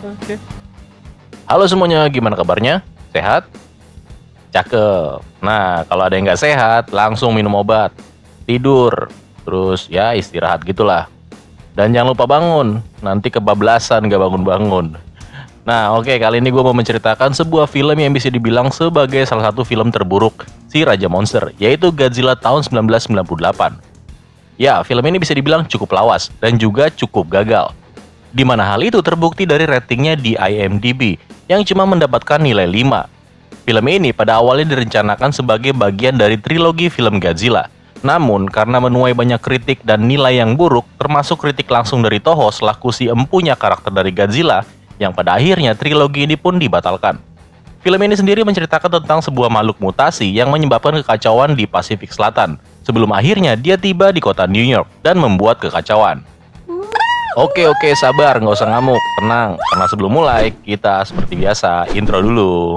Oke. Halo semuanya, gimana kabarnya? Sehat? Cakep. Nah, kalau ada yang nggak sehat, langsung minum obat, tidur, terus ya istirahat gitulah. Dan jangan lupa bangun, nanti kebablasan nggak bangun-bangun. Nah, oke, kali ini gue mau menceritakan sebuah film yang bisa dibilang sebagai salah satu film terburuk si Raja Monster, yaitu Godzilla tahun 1998. Ya, film ini bisa dibilang cukup lawas dan juga cukup gagal. Di mana hal itu terbukti dari ratingnya di IMDb yang cuma mendapatkan nilai 5. Film ini pada awalnya direncanakan sebagai bagian dari trilogi film Godzilla. Namun, karena menuai banyak kritik dan nilai yang buruk, termasuk kritik langsung dari Toho selaku si empunya karakter dari Godzilla, yang pada akhirnya trilogi ini pun dibatalkan. Film ini sendiri menceritakan tentang sebuah makhluk mutasi yang menyebabkan kekacauan di Pasifik Selatan, sebelum akhirnya dia tiba di kota New York dan membuat kekacauan. Oke, sabar, nggak usah ngamuk, tenang. Karena sebelum mulai, kita seperti biasa, intro dulu.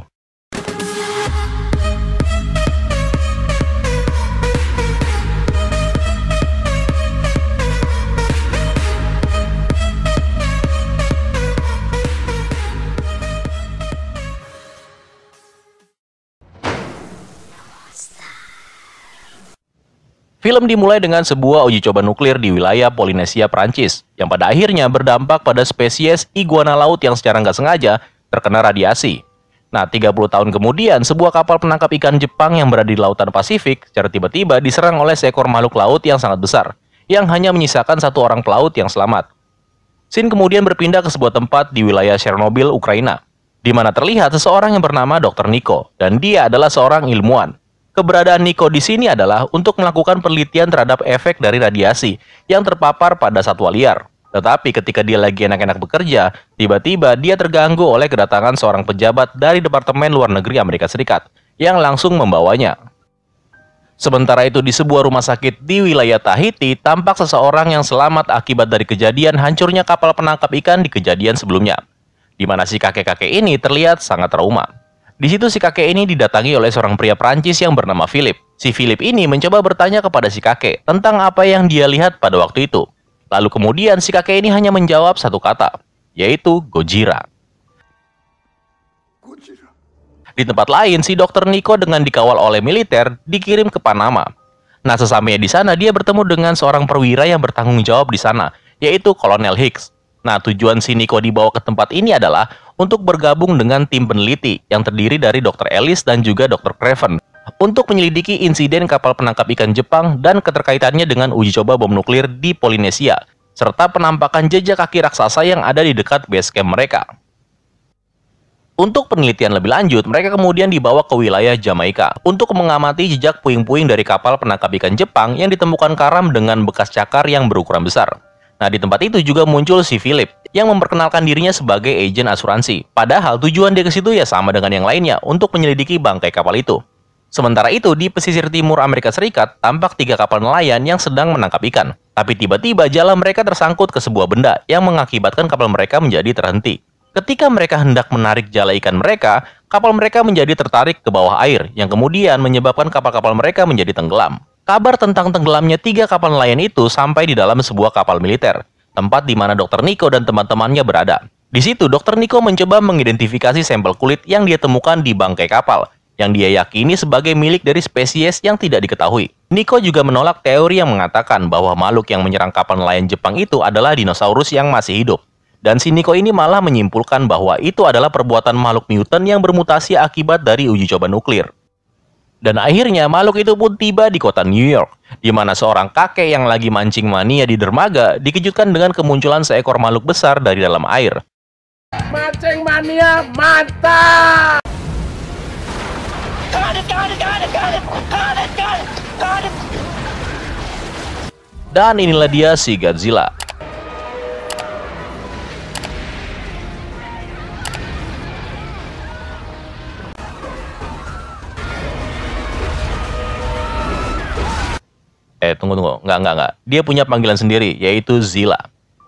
Film dimulai dengan sebuah uji coba nuklir di wilayah Polinesia, Prancis, yang pada akhirnya berdampak pada spesies iguana laut yang secara nggak sengaja terkena radiasi. Nah, 30 tahun kemudian, sebuah kapal penangkap ikan Jepang yang berada di lautan Pasifik secara tiba-tiba diserang oleh seekor makhluk laut yang sangat besar, yang hanya menyisakan satu orang pelaut yang selamat. Scene kemudian berpindah ke sebuah tempat di wilayah Chernobyl, Ukraina, di mana terlihat seseorang yang bernama Dr. Nico, dan dia adalah seorang ilmuwan. Keberadaan Nico di sini adalah untuk melakukan penelitian terhadap efek dari radiasi yang terpapar pada satwa liar. Tetapi ketika dia lagi enak-enak bekerja, tiba-tiba dia terganggu oleh kedatangan seorang pejabat dari Departemen Luar Negeri Amerika Serikat yang langsung membawanya. Sementara itu di sebuah rumah sakit di wilayah Tahiti, tampak seseorang yang selamat akibat dari kejadian hancurnya kapal penangkap ikan di kejadian sebelumnya, di mana si kakek-kakek ini terlihat sangat trauma. Di situ si kakek ini didatangi oleh seorang pria Prancis yang bernama Philip. Si Philip ini mencoba bertanya kepada si kakek tentang apa yang dia lihat pada waktu itu. Lalu kemudian si kakek ini hanya menjawab satu kata, yaitu Gojira. Di tempat lain, si Dr. Nico dengan dikawal oleh militer dikirim ke Panama. Nah, sesampainya di sana dia bertemu dengan seorang perwira yang bertanggung jawab di sana, yaitu Kolonel Hicks. Nah, tujuan si Nico dibawa ke tempat ini adalah untuk bergabung dengan tim peneliti yang terdiri dari Dr. Ellis dan juga Dr. Craven untuk menyelidiki insiden kapal penangkap ikan Jepang dan keterkaitannya dengan uji coba bom nuklir di Polinesia, serta penampakan jejak kaki raksasa yang ada di dekat base camp mereka. Untuk penelitian lebih lanjut, mereka kemudian dibawa ke wilayah Jamaika untuk mengamati jejak puing-puing dari kapal penangkap ikan Jepang yang ditemukan karam dengan bekas cakar yang berukuran besar. Nah, di tempat itu juga muncul si Philip yang memperkenalkan dirinya sebagai agen asuransi. Padahal tujuan dia ke situ ya sama dengan yang lainnya, untuk menyelidiki bangkai kapal itu. Sementara itu, di pesisir timur Amerika Serikat, tampak 3 kapal nelayan yang sedang menangkap ikan. Tapi tiba-tiba jala mereka tersangkut ke sebuah benda yang mengakibatkan kapal mereka menjadi terhenti. Ketika mereka hendak menarik jala ikan mereka, kapal mereka menjadi tertarik ke bawah air, yang kemudian menyebabkan kapal-kapal mereka menjadi tenggelam. Kabar tentang tenggelamnya 3 kapal nelayan itu sampai di dalam sebuah kapal militer, tempat di mana Dr. Nico dan teman-temannya berada. Di situ, Dr. Nico mencoba mengidentifikasi sampel kulit yang dia temukan di bangkai kapal, yang dia yakini sebagai milik dari spesies yang tidak diketahui. Nico juga menolak teori yang mengatakan bahwa makhluk yang menyerang kapal nelayan Jepang itu adalah dinosaurus yang masih hidup. Dan si Nico ini malah menyimpulkan bahwa itu adalah perbuatan makhluk mutant yang bermutasi akibat dari uji coba nuklir. Dan akhirnya makhluk itu pun tiba di kota New York, di mana seorang kakek yang lagi mancing mania di dermaga dikejutkan dengan kemunculan seekor makhluk besar dari dalam air. Mancing mania mantap! Dan inilah dia si Godzilla. Tunggu. Nggak. Dia punya panggilan sendiri, yaitu Zilla.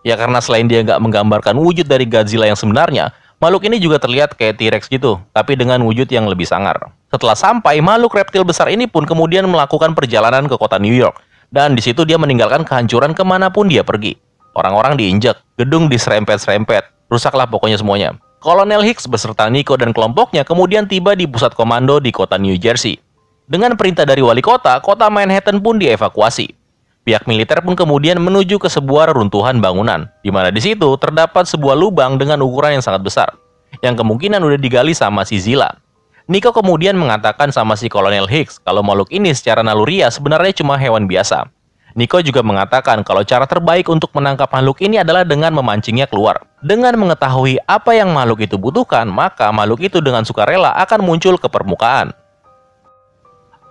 Ya karena selain dia nggak menggambarkan wujud dari Godzilla yang sebenarnya, makhluk ini juga terlihat kayak T-Rex gitu, tapi dengan wujud yang lebih sangar. Setelah sampai, makhluk reptil besar ini pun kemudian melakukan perjalanan ke kota New York. Dan di situ dia meninggalkan kehancuran kemanapun dia pergi. Orang-orang diinjak, gedung diserempet-serempet, Rusaklah pokoknya semuanya. Kolonel Hicks beserta Nico dan kelompoknya kemudian tiba di pusat komando di kota New Jersey. Dengan perintah dari wali kota, kota Manhattan pun dievakuasi. Pihak militer pun kemudian menuju ke sebuah reruntuhan bangunan, di mana di situ terdapat sebuah lubang dengan ukuran yang sangat besar, yang kemungkinan udah digali sama si Zilla. Nico kemudian mengatakan sama si Kolonel Hicks kalau makhluk ini secara naluriah sebenarnya cuma hewan biasa. Nico juga mengatakan kalau cara terbaik untuk menangkap makhluk ini adalah dengan memancingnya keluar. Dengan mengetahui apa yang makhluk itu butuhkan, maka makhluk itu dengan sukarela akan muncul ke permukaan.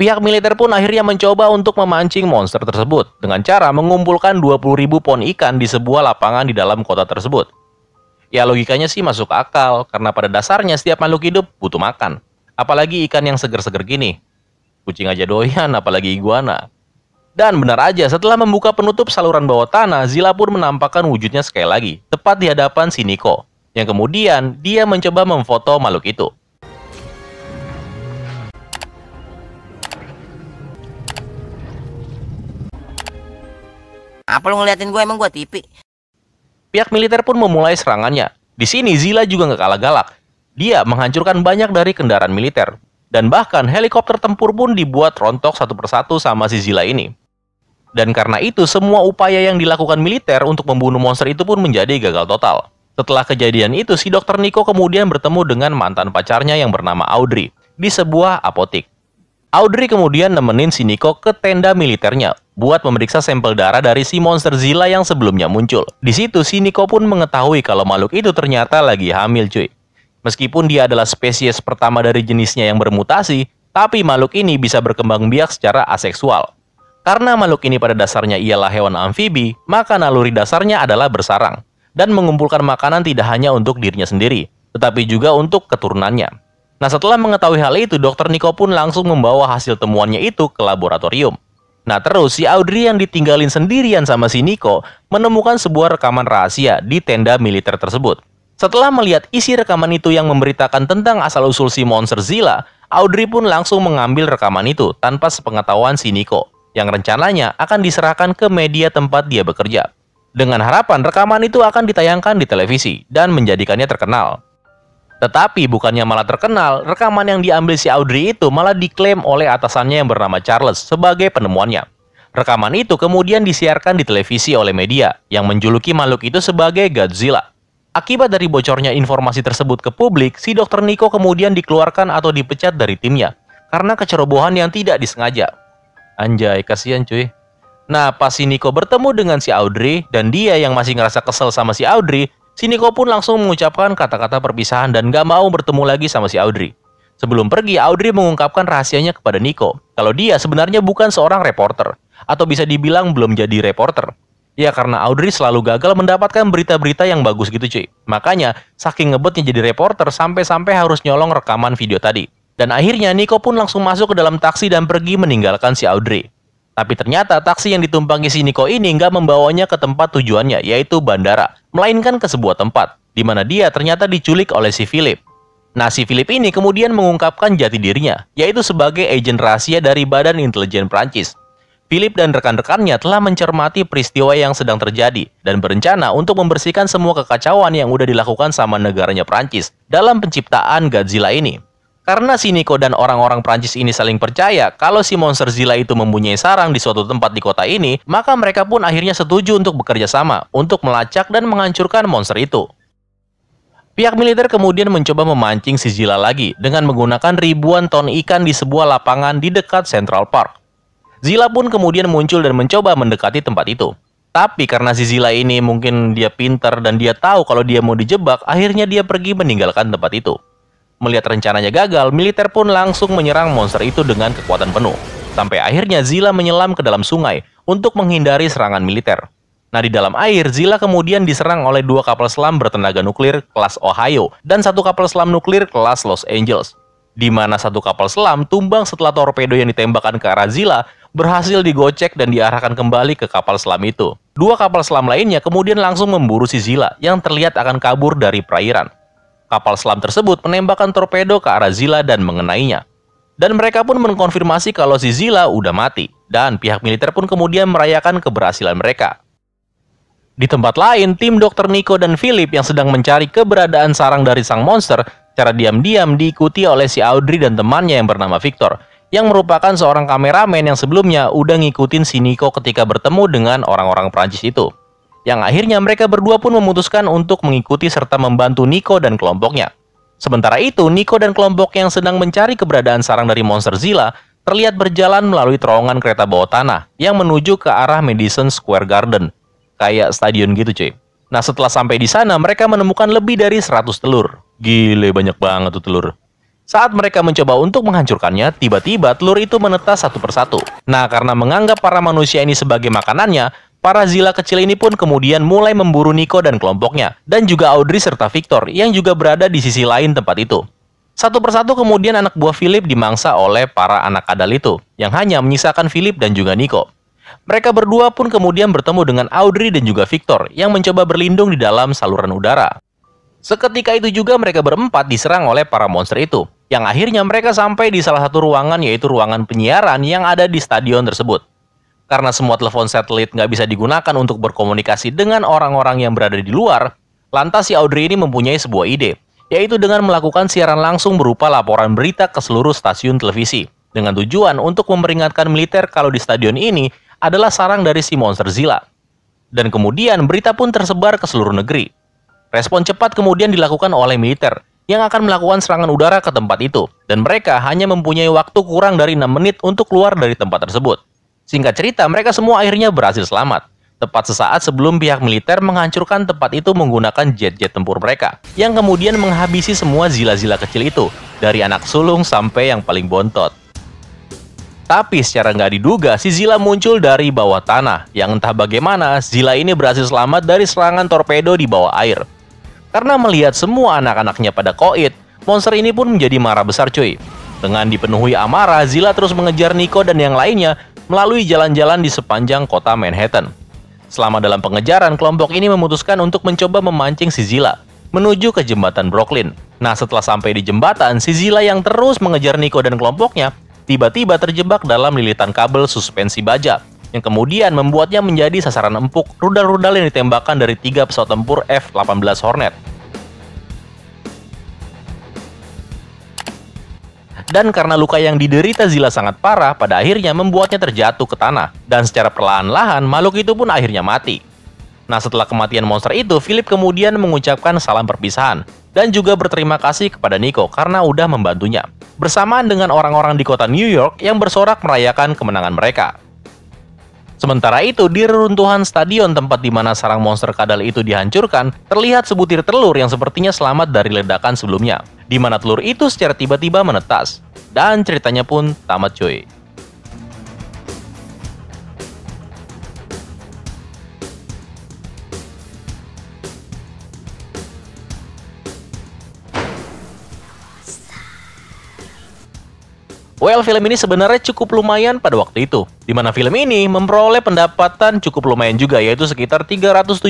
Pihak militer pun akhirnya mencoba untuk memancing monster tersebut dengan cara mengumpulkan 20.000 pon ikan di sebuah lapangan di dalam kota tersebut. Ya logikanya sih masuk akal, karena pada dasarnya setiap makhluk hidup butuh makan. Apalagi ikan yang seger-seger gini. Kucing aja doyan, apalagi iguana. Dan benar aja, setelah membuka penutup saluran bawah tanah, Zilla pun menampakkan wujudnya sekali lagi, tepat di hadapan si Nico, yang kemudian dia mencoba memfoto makhluk itu. Apa lu ngeliatin gue, emang gue TV? Pihak militer pun memulai serangannya. Di sini Zilla juga nggak kalah galak. Dia menghancurkan banyak dari kendaraan militer, dan bahkan helikopter tempur pun dibuat rontok satu persatu sama si Zilla ini. Dan karena itu, semua upaya yang dilakukan militer untuk membunuh monster itu pun menjadi gagal total. Setelah kejadian itu, si Dr. Nico kemudian bertemu dengan mantan pacarnya yang bernama Audrey di sebuah apotik. Audrey kemudian nemenin si Nico ke tenda militernya buat memeriksa sampel darah dari si monster Zilla yang sebelumnya muncul. Di situ, si Nico pun mengetahui kalau makhluk itu ternyata lagi hamil, cuy. Meskipun dia adalah spesies pertama dari jenisnya yang bermutasi, tapi makhluk ini bisa berkembang biak secara aseksual. Karena makhluk ini pada dasarnya ialah hewan amfibi, maka naluri dasarnya adalah bersarang dan mengumpulkan makanan tidak hanya untuk dirinya sendiri, tetapi juga untuk keturunannya. Nah, setelah mengetahui hal itu, Dr. Nico pun langsung membawa hasil temuannya itu ke laboratorium. Nah, terus si Audrey yang ditinggalin sendirian sama si Nico menemukan sebuah rekaman rahasia di tenda militer tersebut. Setelah melihat isi rekaman itu yang memberitakan tentang asal-usul si monster Zilla, Audrey pun langsung mengambil rekaman itu tanpa sepengetahuan si Nico, yang rencananya akan diserahkan ke media tempat dia bekerja. Dengan harapan rekaman itu akan ditayangkan di televisi dan menjadikannya terkenal. Tetapi bukannya malah terkenal, rekaman yang diambil si Audrey itu malah diklaim oleh atasannya yang bernama Charles sebagai penemuannya. Rekaman itu kemudian disiarkan di televisi oleh media yang menjuluki makhluk itu sebagai Godzilla. Akibat dari bocornya informasi tersebut ke publik, si Dr. Nico kemudian dikeluarkan atau dipecat dari timnya karena kecerobohan yang tidak disengaja. Anjay, kasihan cuy. Nah, pas si Nico bertemu dengan si Audrey dan dia yang masih ngerasa kesel sama si Audrey, si Nico pun langsung mengucapkan kata-kata perpisahan dan gak mau bertemu lagi sama si Audrey. Sebelum pergi, Audrey mengungkapkan rahasianya kepada Nico, kalau dia sebenarnya bukan seorang reporter, atau bisa dibilang belum jadi reporter. Ya, karena Audrey selalu gagal mendapatkan berita-berita yang bagus gitu cuy. Makanya, saking ngebetnya jadi reporter sampai-sampai harus nyolong rekaman video tadi. Dan akhirnya Nico pun langsung masuk ke dalam taksi dan pergi meninggalkan si Audrey. Tapi ternyata taksi yang ditumpangi si Nico ini nggak membawanya ke tempat tujuannya, yaitu bandara, melainkan ke sebuah tempat, di mana dia ternyata diculik oleh si Philip. Nah, si Philip ini kemudian mengungkapkan jati dirinya, yaitu sebagai agen rahasia dari Badan Intelijen Prancis. Philip dan rekan-rekannya telah mencermati peristiwa yang sedang terjadi dan berencana untuk membersihkan semua kekacauan yang udah dilakukan sama negaranya Prancis dalam penciptaan Godzilla ini. Karena si Nico dan orang-orang Prancis ini saling percaya kalau si monster Zilla itu mempunyai sarang di suatu tempat di kota ini, maka mereka pun akhirnya setuju untuk bekerja sama untuk melacak dan menghancurkan monster itu. Pihak militer kemudian mencoba memancing si Zilla lagi dengan menggunakan ribuan ton ikan di sebuah lapangan di dekat Central Park. Zilla pun kemudian muncul dan mencoba mendekati tempat itu. Tapi karena si Zilla ini mungkin dia pintar dan dia tahu kalau dia mau dijebak, akhirnya dia pergi meninggalkan tempat itu. Melihat rencananya gagal, militer pun langsung menyerang monster itu dengan kekuatan penuh. Sampai akhirnya Zilla menyelam ke dalam sungai untuk menghindari serangan militer. Nah, di dalam air, Zilla kemudian diserang oleh 2 kapal selam bertenaga nuklir kelas Ohio dan 1 kapal selam nuklir kelas Los Angeles. Di mana 1 kapal selam tumbang setelah torpedo yang ditembakkan ke arah Zilla berhasil digocek dan diarahkan kembali ke kapal selam itu. 2 kapal selam lainnya kemudian langsung memburu si Zilla yang terlihat akan kabur dari perairan. Kapal selam tersebut menembakkan torpedo ke arah Zilla dan mengenainya. Dan mereka pun mengkonfirmasi kalau si Zilla udah mati. Dan pihak militer pun kemudian merayakan keberhasilan mereka. Di tempat lain, tim Dr. Nico dan Philip yang sedang mencari keberadaan sarang dari sang monster secara diam-diam diikuti oleh si Audrey dan temannya yang bernama Victor, yang merupakan seorang kameramen yang sebelumnya udah ngikutin si Nico ketika bertemu dengan orang-orang Prancis itu. Yang akhirnya mereka berdua pun memutuskan untuk mengikuti serta membantu Nico dan kelompoknya. Sementara itu, Nico dan kelompok yang sedang mencari keberadaan sarang dari monster Zilla terlihat berjalan melalui terowongan kereta bawah tanah yang menuju ke arah Madison Square Garden. Kayak stadion gitu cuy. Nah setelah sampai di sana mereka menemukan lebih dari 100 telur. Gile banyak banget tuh telur. Saat mereka mencoba untuk menghancurkannya, tiba-tiba telur itu menetas satu persatu. Nah karena menganggap para manusia ini sebagai makanannya, para Zilla kecil ini pun kemudian mulai memburu Nico dan kelompoknya. Dan juga Audrey serta Victor yang juga berada di sisi lain tempat itu. Satu persatu kemudian anak buah Philip dimangsa oleh para anak kadal itu, yang hanya menyisakan Philip dan juga Nico. Mereka berdua pun kemudian bertemu dengan Audrey dan juga Victor yang mencoba berlindung di dalam saluran udara. Seketika itu juga mereka berempat diserang oleh para monster itu, yang akhirnya mereka sampai di salah satu ruangan, yaitu ruangan penyiaran yang ada di stadion tersebut. Karena semua telepon satelit nggak bisa digunakan untuk berkomunikasi dengan orang-orang yang berada di luar, lantas si Audrey ini mempunyai sebuah ide, yaitu dengan melakukan siaran langsung berupa laporan berita ke seluruh stasiun televisi, dengan tujuan untuk memperingatkan militer kalau di stadion ini adalah sarang dari si monster Zilla. Dan kemudian berita pun tersebar ke seluruh negeri. Respon cepat kemudian dilakukan oleh militer yang akan melakukan serangan udara ke tempat itu, dan mereka hanya mempunyai waktu kurang dari 6 menit untuk keluar dari tempat tersebut. Singkat cerita, mereka semua akhirnya berhasil selamat, tepat sesaat sebelum pihak militer menghancurkan tempat itu menggunakan jet-jet tempur mereka, yang kemudian menghabisi semua Zilla-Zilla kecil itu, dari anak sulung sampai yang paling bontot. Tapi secara nggak diduga, si Zilla muncul dari bawah tanah, yang entah bagaimana Zilla ini berhasil selamat dari serangan torpedo di bawah air. Karena melihat semua anak-anaknya pada koit, monster ini pun menjadi marah besar cuy. Dengan dipenuhi amarah, Zilla terus mengejar Nico dan yang lainnya melalui jalan-jalan di sepanjang kota Manhattan. Selama dalam pengejaran, kelompok ini memutuskan untuk mencoba memancing si Zilla menuju ke jembatan Brooklyn. Nah setelah sampai di jembatan, si Zilla yang terus mengejar Nico dan kelompoknya tiba-tiba terjebak dalam lilitan kabel suspensi baja, yang kemudian membuatnya menjadi sasaran empuk rudal-rudal yang ditembakkan dari 3 pesawat tempur F-18 Hornet. Dan karena luka yang diderita Zilla sangat parah, pada akhirnya membuatnya terjatuh ke tanah, dan secara perlahan-lahan makhluk itu pun akhirnya mati. Nah setelah kematian monster itu, Philip kemudian mengucapkan salam perpisahan, dan juga berterima kasih kepada Nico karena udah membantunya, bersamaan dengan orang-orang di kota New York yang bersorak merayakan kemenangan mereka. Sementara itu, di reruntuhan stadion tempat di mana sarang monster kadal itu dihancurkan, terlihat sebutir telur yang sepertinya selamat dari ledakan sebelumnya, di mana telur itu secara tiba-tiba menetas, dan ceritanya pun tamat cuy. Well, film ini sebenarnya cukup lumayan pada waktu itu, di mana film ini memperoleh pendapatan cukup lumayan juga, yaitu sekitar 379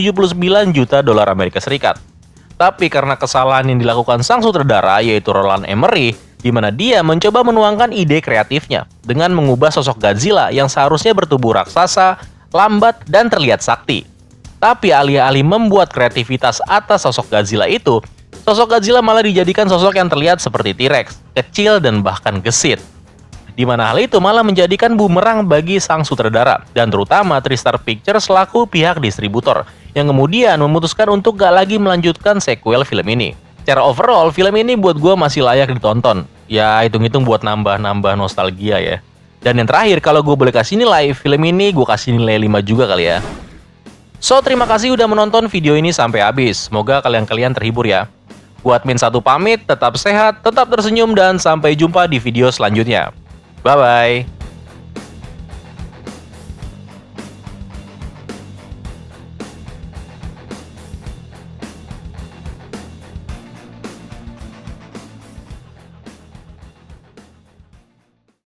juta dolar Amerika Serikat. Tapi karena kesalahan yang dilakukan sang sutradara, yaitu Roland Emmerich, di mana dia mencoba menuangkan ide kreatifnya dengan mengubah sosok Godzilla yang seharusnya bertubuh raksasa, lambat, dan terlihat sakti. Tapi alih-alih membuat kreativitas atas sosok Godzilla itu, sosok Godzilla malah dijadikan sosok yang terlihat seperti T-Rex, kecil dan bahkan gesit. Di mana hal itu malah menjadikan bumerang bagi sang sutradara, dan terutama TriStar Pictures selaku pihak distributor, yang kemudian memutuskan untuk gak lagi melanjutkan sequel film ini. Secara overall, film ini buat gue masih layak ditonton. Ya, hitung-hitung buat nambah-nambah nostalgia ya. Dan yang terakhir, kalau gue boleh kasih nilai, film ini gue kasih nilai 5 juga kali ya. So, terima kasih udah menonton video ini sampai habis. Semoga kalian terhibur ya. Buat Min satu pamit, tetap sehat, tetap tersenyum, dan sampai jumpa di video selanjutnya. Bye-bye.